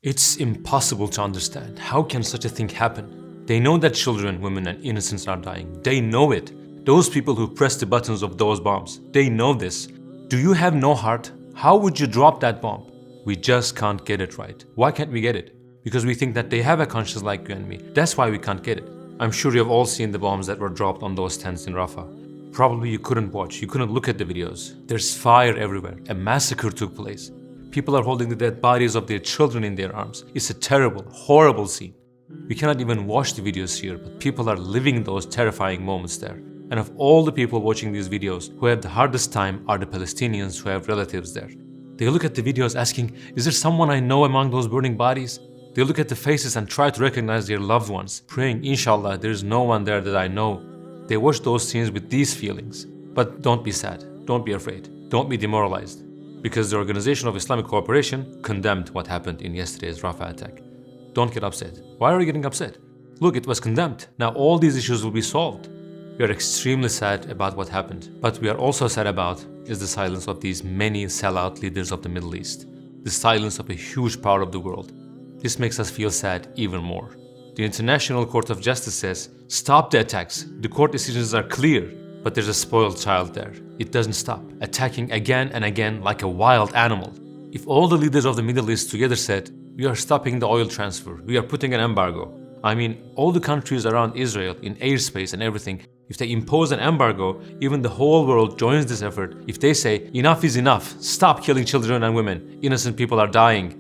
It's impossible to understand. How can such a thing happen? They know that children, women, and innocents are dying. They know it. Those people who press the buttons of those bombs, they know this. Do you have no heart? How would you drop that bomb? We just can't get it right. Why can't we get it? Because we think that they have a conscience like you and me. That's why we can't get it. I'm sure you have all seen the bombs that were dropped on those tents in Rafah. Probably you couldn't watch, you couldn't look at the videos. There's fire everywhere. A massacre took place. People are holding the dead bodies of their children in their arms. It's a terrible, horrible scene. We cannot even watch the videos here, but people are living those terrifying moments there. And of all the people watching these videos, who have the hardest time are the Palestinians who have relatives there. They look at the videos asking, is there someone I know among those burning bodies? They look at the faces and try to recognize their loved ones, praying, Inshallah, there is no one there that I know. They watch those scenes with these feelings. But don't be sad, don't be afraid, don't be demoralized. Because the Organization of Islamic Cooperation condemned what happened in yesterday's Rafah attack. Don't get upset. Why are you getting upset? Look, it was condemned. Now all these issues will be solved. We are extremely sad about what happened, but we are also sad about is the silence of these many sellout leaders of the Middle East. The silence of a huge part of the world. This makes us feel sad even more. The International Court of Justice says, stop the attacks. The court decisions are clear, but there's a spoiled child there. It doesn't stop, attacking again and again like a wild animal. If all the leaders of the Middle East together said, we are stopping the oil transfer, we are putting an embargo. I mean, all the countries around Israel in airspace and everything, if they impose an embargo, even the whole world joins this effort. If they say, enough is enough, stop killing children and women, innocent people are dying.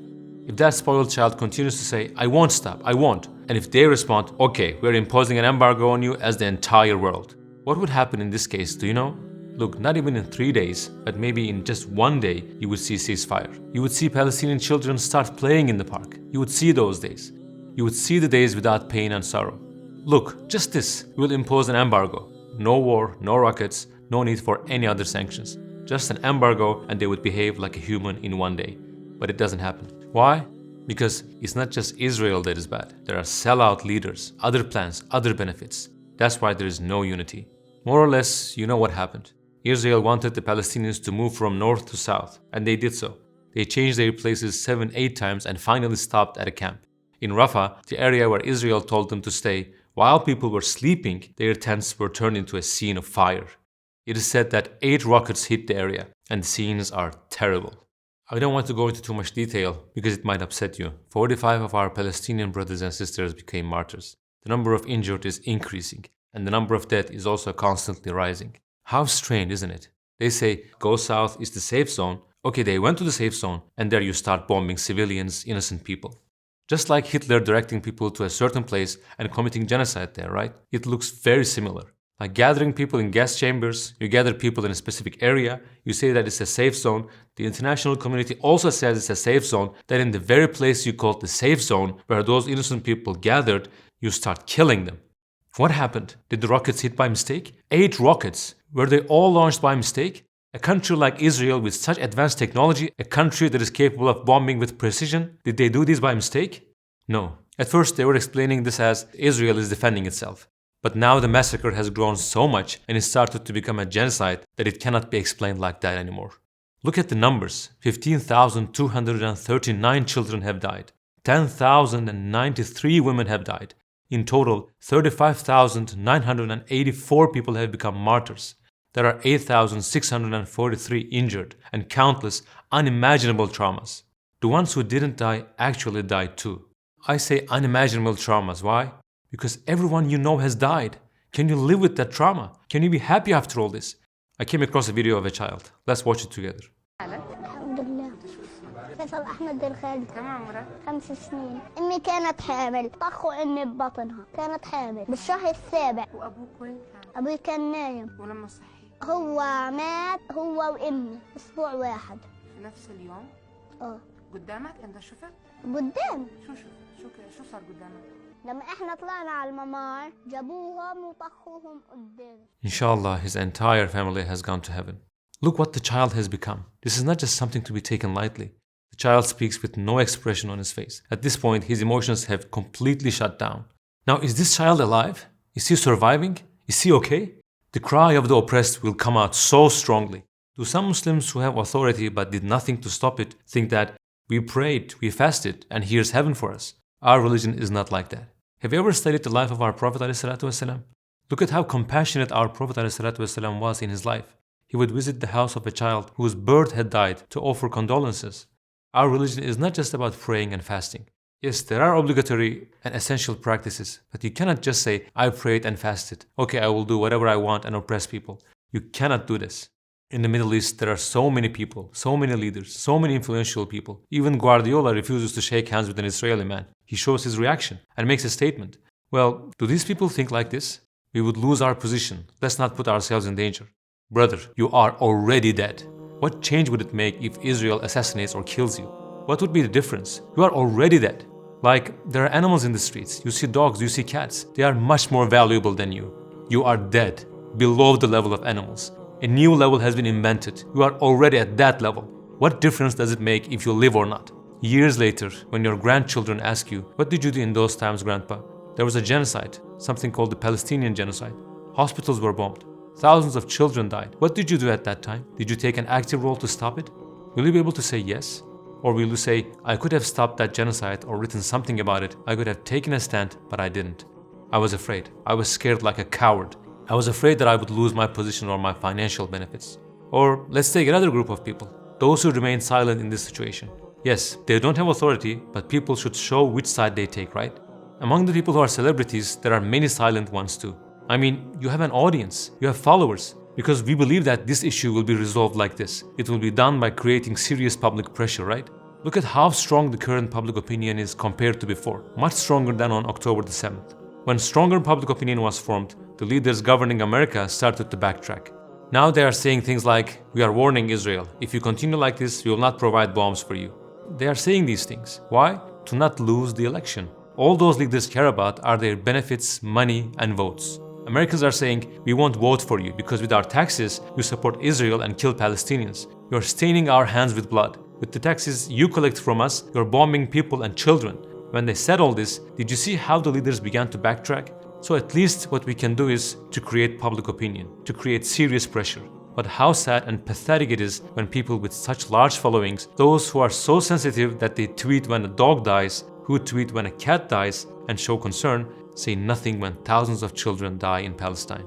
If that spoiled child continues to say, I won't stop, I won't, and if they respond, okay, we're imposing an embargo on you as the entire world. What would happen in this case, do you know? Look, not even in 3 days, but maybe in just 1 day, you would see ceasefire. You would see Palestinian children start playing in the park. You would see those days. You would see the days without pain and sorrow. Look, just this, we will impose an embargo. No war, no rockets, no need for any other sanctions. Just an embargo and they would behave like a human in 1 day. But it doesn't happen. Why? Because it's not just Israel that is bad. There are sellout leaders, other plans, other benefits. That's why there is no unity. More or less, you know what happened. Israel wanted the Palestinians to move from north to south, and they did so. They changed their places 7-8 times and finally stopped at a camp. In Rafah, the area where Israel told them to stay, while people were sleeping, their tents were turned into a scene of fire. It is said that 8 rockets hit the area, and the scenes are terrible. I don't want to go into too much detail because it might upset you. 45 of our Palestinian brothers and sisters became martyrs. The number of injured is increasing, and the number of dead is also constantly rising. How strange, isn't it? They say, go south is the safe zone. Okay, they went to the safe zone, and there you start bombing civilians, innocent people. Just like Hitler directing people to a certain place and committing genocide there, right? It looks very similar. Like gathering people in gas chambers, you gather people in a specific area, you say that it's a safe zone. The international community also says it's a safe zone, that in the very place you call the safe zone, where those innocent people gathered, you start killing them. What happened? Did the rockets hit by mistake? 8 rockets. Were they all launched by mistake? A country like Israel with such advanced technology, a country that is capable of bombing with precision, did they do this by mistake? No. At first they were explaining this as Israel is defending itself. But now the massacre has grown so much and it started to become a genocide that it cannot be explained like that anymore. Look at the numbers. 15,239 children have died. 10,093 women have died. In total, 35,984 people have become martyrs. There are 8,643 injured and countless unimaginable traumas. The ones who didn't die actually died too. I say unimaginable traumas. Why? Because everyone you know has died. Can you live with that trauma? Can you be happy after all this? I came across a video of a child. Let's watch it together. فيصل أحمد الخالد كم عمرك؟ 5 سنين. أمي كانت حامل، طخوا أمي ببطنها، كانت حامل بالشهر السابع. وأبوك وين كان؟ أبوي كان نايم. ولما صحي؟ هو مات هو وأمي أسبوع واحد. في نفس اليوم؟ قدامك أنت شفت؟ قدام. شو صار قدامك؟ لما إحنا طلعنا على الممر جابوهم وطخوهم قدام. Inshallah, his entire family has gone to heaven. Look what the child has become. This is not just something to be taken lightly. The child speaks with no expression on his face. At this point, his emotions have completely shut down. Now, is this child alive? Is he surviving? Is he okay? The cry of the oppressed will come out so strongly. Do some Muslims who have authority but did nothing to stop it think that We prayed, we fasted, and here's heaven for us. Our religion is not like that. Have you ever studied the life of our Prophet ﷺ? Look at how compassionate our Prophet ﷺ was in his life. He would visit the house of a child whose birth had died to offer condolences. Our religion is not just about praying and fasting. Yes, there are obligatory and essential practices, but you cannot just say, I prayed and fasted. Okay, I will do whatever I want and oppress people. You cannot do this. In the Middle East, there are so many people, so many leaders, so many influential people. Even Guardiola refuses to shake hands with an Israeli man. He shows his reaction and makes a statement. Well, do these people think like this? We would lose our position. Let's not put ourselves in danger. Brother, you are already dead. What change would it make if Israel assassinates or kills you? What would be the difference? You are already dead. Like, there are animals in the streets. You see dogs, you see cats. They are much more valuable than you. You are dead, below the level of animals. A new level has been invented. You are already at that level. What difference does it make if you live or not? Years later, when your grandchildren ask you, what did you do in those times, Grandpa? There was a genocide, something called the Palestinian genocide. Hospitals were bombed. Thousands of children died. What did you do at that time? Did you take an active role to stop it? Will you be able to say yes? Or will you say, I could have stopped that genocide or written something about it. I could have taken a stand, but I didn't. I was afraid. I was scared like a coward. I was afraid that I would lose my position or my financial benefits. Or let's take another group of people. Those who remain silent in this situation. Yes, they don't have authority, but people should show which side they take, right? Among the people who are celebrities, there are many silent ones too. I mean, you have an audience, you have followers. Because we believe that this issue will be resolved like this. It will be done by creating serious public pressure, right? Look at how strong the current public opinion is compared to before. Much stronger than on October the 7th. When stronger public opinion was formed, the leaders governing America started to backtrack. Now they are saying things like, we are warning Israel. If you continue like this, we will not provide bombs for you. They are saying these things. Why? To not lose the election. All those leaders care about are their benefits, money, and votes. Americans are saying, we won't vote for you because with our taxes, you support Israel and kill Palestinians. You're staining our hands with blood. With the taxes you collect from us, you're bombing people and children. When they said all this, did you see how the leaders began to backtrack? So at least what we can do is to create public opinion, to create serious pressure. But how sad and pathetic it is when people with such large followings, those who are so sensitive that they tweet when a dog dies, who tweet when a cat dies and show concern, say nothing when thousands of children die in Palestine.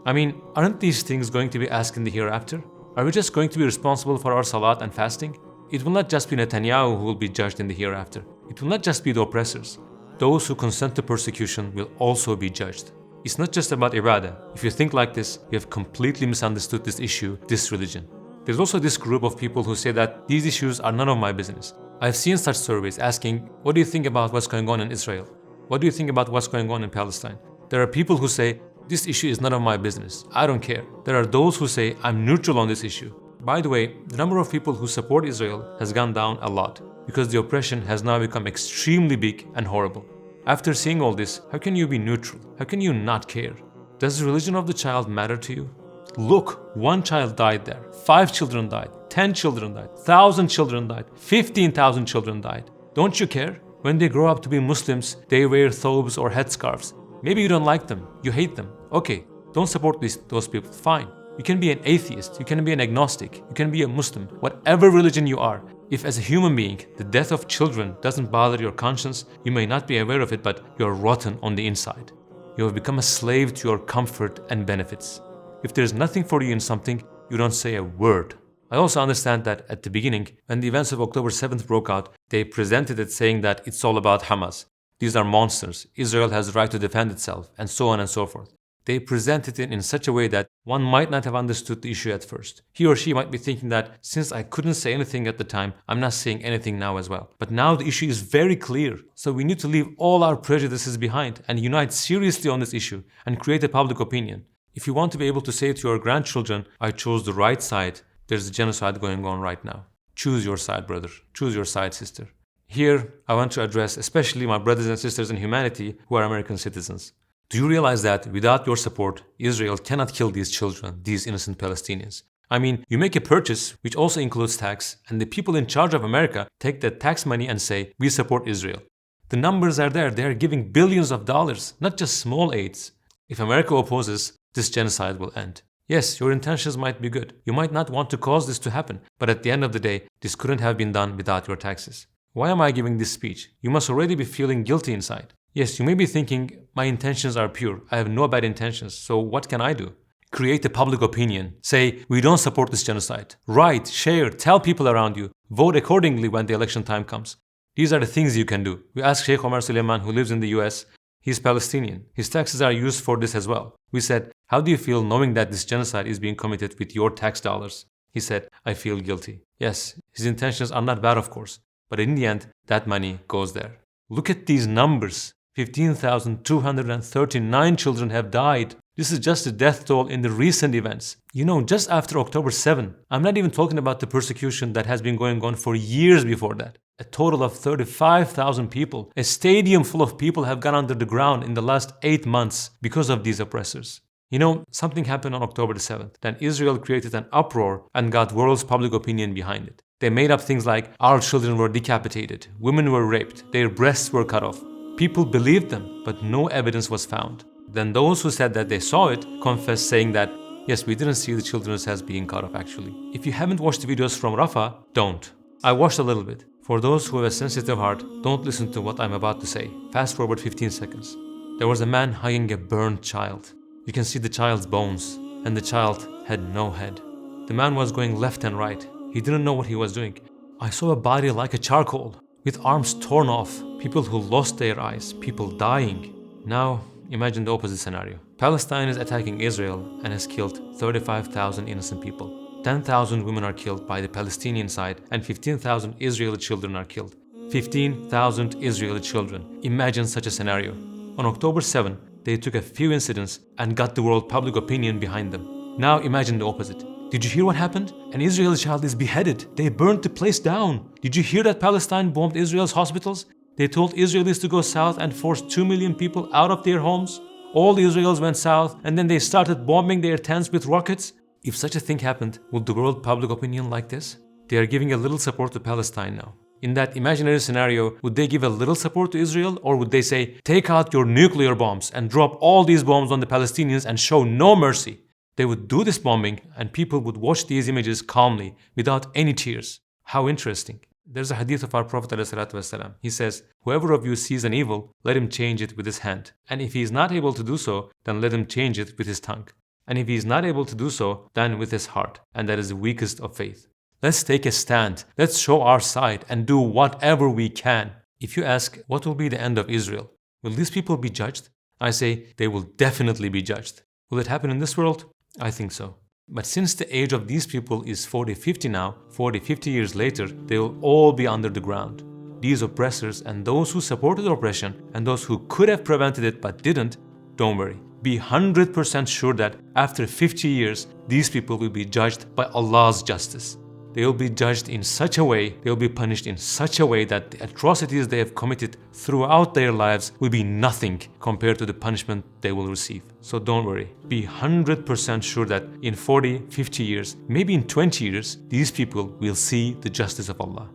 I mean, aren't these things going to be asked in the hereafter? Are we just going to be responsible for our salat and fasting? It will not just be Netanyahu who will be judged in the hereafter. It will not just be the oppressors. Those who consent to persecution will also be judged. It's not just about ibadah. If you think like this, you have completely misunderstood this issue, this religion. There's also this group of people who say that these issues are none of my business. I've seen such surveys asking, what do you think about what's going on in Israel? What do you think about what's going on in Palestine? There are people who say, this issue is none of my business. I don't care. There are those who say, I'm neutral on this issue. By the way, the number of people who support Israel has gone down a lot because the oppression has now become extremely big and horrible. After seeing all this, how can you be neutral? How can you not care? Does the religion of the child matter to you? Look, one child died there, 5 children died, 10 children died, 1,000 children died, 15,000 children died. Don't you care? When they grow up to be Muslims, they wear thobes or headscarves. Maybe you don't like them, you hate them. Okay, don't support those people, fine. You can be an atheist, you can be an agnostic, you can be a Muslim, whatever religion you are. If as a human being, the death of children doesn't bother your conscience, you may not be aware of it, but you're rotten on the inside. You have become a slave to your comfort and benefits. If there's nothing for you in something, you don't say a word. I also understand that at the beginning, when the events of October 7th broke out, they presented it saying that it's all about Hamas. These are monsters, Israel has the right to defend itself, and so on and so forth. They presented it in such a way that one might not have understood the issue at first. He or she might be thinking that since I couldn't say anything at the time, I'm not saying anything now as well. But now the issue is very clear. So we need to leave all our prejudices behind and unite seriously on this issue and create a public opinion. If you want to be able to say to your grandchildren, I chose the right side, there's a genocide going on right now. Choose your side, brother. Choose your side, sister. Here, I want to address especially my brothers and sisters in humanity who are American citizens. Do you realize that without your support, Israel cannot kill these children, these innocent Palestinians? I mean, you make a purchase, which also includes tax, and the people in charge of America take that tax money and say, we support Israel. The numbers are there. They are giving billions of dollars, not just small aids. If America opposes, this genocide will end. Yes, your intentions might be good. You might not want to cause this to happen, but at the end of the day, this couldn't have been done without your taxes. Why am I giving this speech? You must already be feeling guilty inside. Yes, you may be thinking, my intentions are pure. I have no bad intentions, so what can I do? Create a public opinion. Say, we don't support this genocide. Write, share, tell people around you. Vote accordingly when the election time comes. These are the things you can do. We asked Sheikh Omar Suleiman, who lives in the US. He's Palestinian. His taxes are used for this as well. We said, how do you feel knowing that this genocide is being committed with your tax dollars? He said, I feel guilty. Yes, his intentions are not bad, of course. But in the end, that money goes there. Look at these numbers. 15,239 children have died. This is just the death toll in the recent events. You know, just after October 7, I'm not even talking about the persecution that has been going on for years before that. A total of 35,000 people, a stadium full of people have gone under the ground in the last 8 months because of these oppressors. You know, something happened on October the 7th. Then Israel created an uproar and got world's public opinion behind it. They made up things like, our children were decapitated, women were raped, their breasts were cut off. People believed them, but no evidence was found. Then those who said that they saw it confessed, saying that, yes, we didn't see the children's heads being cut off actually. If you haven't watched the videos from Rafah, don't. I watched a little bit. For those who have a sensitive heart, don't listen to what I'm about to say. Fast forward 15 seconds. There was a man hugging a burned child. You can see the child's bones, and the child had no head. The man was going left and right. He didn't know what he was doing. I saw a body like a charcoal, with arms torn off, people who lost their eyes, people dying. Now, imagine the opposite scenario. Palestine is attacking Israel and has killed 35,000 innocent people. 10,000 women are killed by the Palestinian side and 15,000 Israeli children are killed. 15,000 Israeli children. Imagine such a scenario. On October 7, they took a few incidents and got the world public opinion behind them. Now imagine the opposite. Did you hear what happened? An Israeli child is beheaded. They burned the place down. Did you hear that Palestine bombed Israel's hospitals? They told Israelis to go south and forced 2 million people out of their homes. All the Israelis went south and then they started bombing their tents with rockets. If such a thing happened, would the world public opinion like this? They are giving a little support to Palestine now. In that imaginary scenario, would they give a little support to Israel, or would they say, take out your nuclear bombs and drop all these bombs on the Palestinians and show no mercy? They would do this bombing and people would watch these images calmly, without any tears. How interesting. There's a hadith of our Prophet ﷺ. He says, whoever of you sees an evil, let him change it with his hand. And if he is not able to do so, then let him change it with his tongue. And if he is not able to do so, then with his heart. And that is the weakest of faith. Let's take a stand. Let's show our side and do whatever we can. If you ask, what will be the end of Israel? Will these people be judged? I say, they will definitely be judged. Will it happen in this world? I think so. But since the age of these people is 40-50 now, 40-50 years later, they will all be under the ground. These oppressors and those who supported oppression and those who could have prevented it but didn't, don't worry. Be 100% sure that after 50 years, these people will be judged by Allah's justice. They will be judged in such a way, they will be punished in such a way that the atrocities they have committed throughout their lives will be nothing compared to the punishment they will receive. So don't worry. Be 100% sure that in 40, 50 years, maybe in 20 years, these people will see the justice of Allah.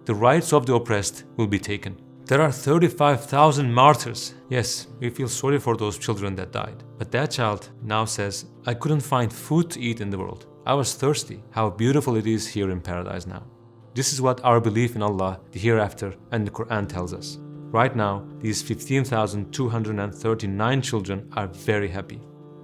The rights of the oppressed will be taken. There are 35,000 martyrs. Yes, we feel sorry for those children that died. But that child now says, I couldn't find food to eat in the world. I was thirsty. How beautiful it is here in paradise now. This is what our belief in Allah, the hereafter, and the Qur'an tells us. Right now, these 15,239 children are very happy.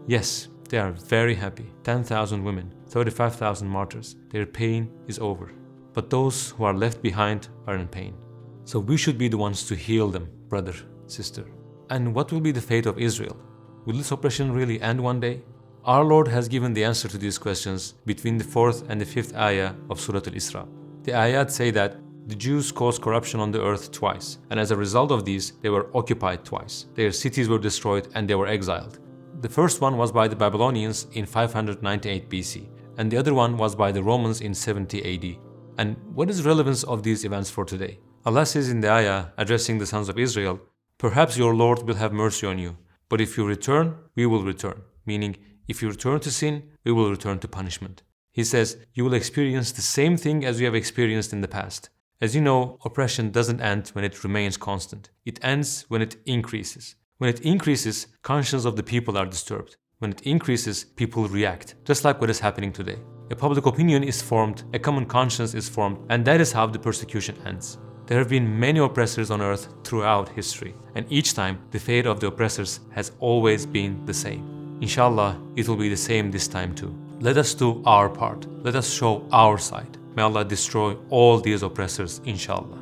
Yes, they are very happy. 10,000 women, 35,000 martyrs. Their pain is over. But those who are left behind are in pain. So we should be the ones to heal them, brother, sister. And what will be the fate of Israel? Will this oppression really end one day? Our Lord has given the answer to these questions between the 4th and the 5th ayah of Surah Al-Isra. The ayat say that the Jews caused corruption on the earth twice, and as a result of these, they were occupied twice. Their cities were destroyed and they were exiled. The first one was by the Babylonians in 598 BC, and the other one was by the Romans in 70 AD. And what is the relevance of these events for today? Allah says in the ayah addressing the sons of Israel, perhaps your Lord will have mercy on you, but if you return, we will return. Meaning, if you return to sin, we will return to punishment. He says, you will experience the same thing as you have experienced in the past. As you know, oppression doesn't end when it remains constant. It ends when it increases. When it increases, conscience of the people are disturbed. When it increases, people react, just like what is happening today. A public opinion is formed, a common conscience is formed, and that is how the persecution ends. There have been many oppressors on earth throughout history, and each time the fate of the oppressors has always been the same. Inshallah, it will be the same this time too. Let us do our part. Let us show our side. May Allah destroy all these oppressors, inshallah.